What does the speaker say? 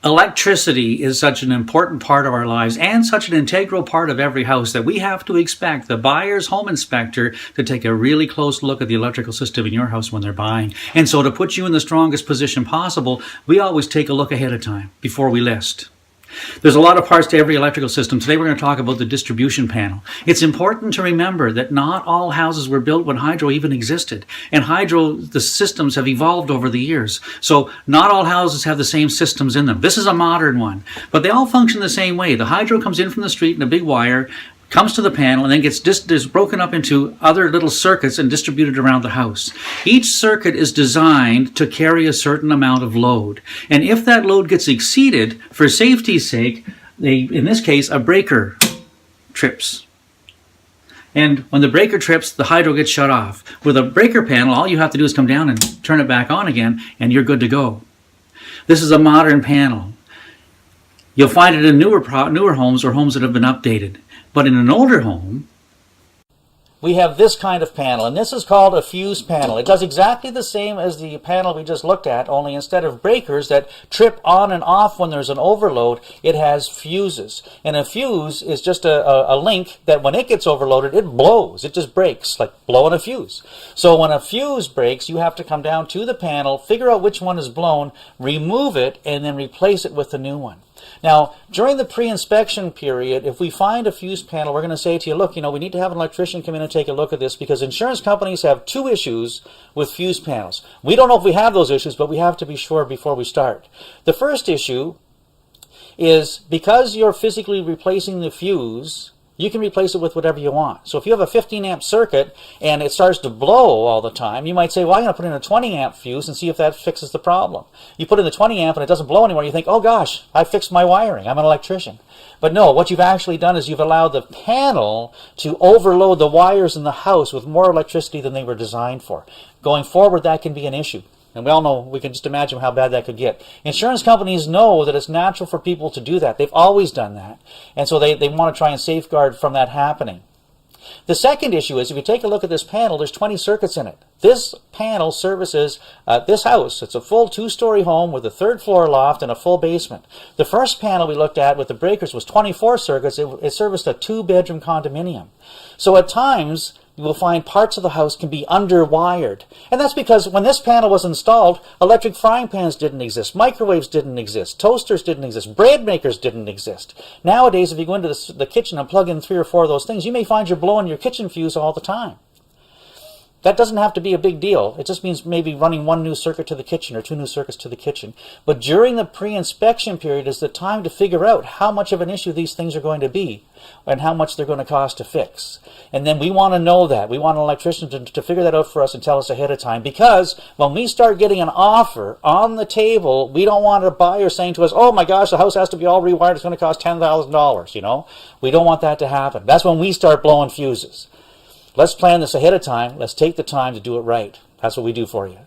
Electricity is such an important part of our lives and such an integral part of every house that we have to expect the buyer's home inspector to take a really close look at the electrical system in your house when they're buying. And so to put you in the strongest position possible, we always take a look ahead of time before we list. There's a lot of parts to every electrical system. Today we're going to talk about the distribution panel. It's important to remember that not all houses were built when hydro even existed. And the systems have evolved over the years. So not all houses have the same systems in them. This is a modern one. But they all function the same way. The hydro comes in from the street in a big wire, comes to the panel, and then is broken up into other little circuits and distributed around the house. Each circuit is designed to carry a certain amount of load. And if that load gets exceeded, for safety's sake, in this case, a breaker trips. And when the breaker trips, the hydro gets shut off. With a breaker panel, all you have to do is come down and turn it back on again, and you're good to go. This is a modern panel. You'll find it in newer homes or homes that have been updated. But in an older home, we have this kind of panel, and this is called a fuse panel. It does exactly the same as the panel we just looked at, only instead of breakers that trip on and off when there's an overload, it has fuses. And a fuse is just a link that when it gets overloaded, it blows. It just breaks, like blowing a fuse. So when a fuse breaks, you have to come down to the panel, figure out which one is blown, remove it, and then replace it with the new one. Now, during the pre-inspection period, if we find a fuse panel, we're going to say to you, look, we need to have an electrician come in and take a look at this because insurance companies have two issues with fuse panels. We don't know if we have those issues, but we have to be sure before we start. The first issue is because you're physically replacing the fuse, you can replace it with whatever you want. So if you have a 15 amp circuit and it starts to blow all the time, you might say, well, I'm going to put in a 20 amp fuse and see if that fixes the problem. You put in the 20 amp and it doesn't blow anymore. You think, oh gosh, I fixed my wiring. I'm an electrician. But no, what you've actually done is you've allowed the panel to overload the wires in the house with more electricity than they were designed for. Going forward, that can be an issue. And we all know, we can just imagine how bad that could get. Insurance companies know that it's natural for people to do that. They've always done that. And so they want to try and safeguard from that happening. The second issue is, if you take a look at this panel, there's 20 circuits in it. This panel services this house. It's a full two-story home with a third floor loft and a full basement. The first panel we looked at with the breakers was 24 circuits. It serviced a two-bedroom condominium. So at times, you will find parts of the house can be underwired. And that's because when this panel was installed, electric frying pans didn't exist, microwaves didn't exist, toasters didn't exist, bread makers didn't exist. Nowadays, if you go into the kitchen and plug in 3 or 4 of those things, you may find you're blowing your kitchen fuse all the time. That doesn't have to be a big deal. It just means maybe running 1 new circuit to the kitchen or 2 new circuits to the kitchen. But during the pre-inspection period is the time to figure out how much of an issue these things are going to be and how much they're going to cost to fix. And then we want to know that. We want an electrician to figure that out for us and tell us ahead of time, because when we start getting an offer on the table, we don't want a buyer saying to us, oh my gosh, the house has to be all rewired, it's going to cost $10,000, We don't want that to happen. That's when we start blowing fuses. Let's plan this ahead of time. Let's take the time to do it right. That's what we do for you.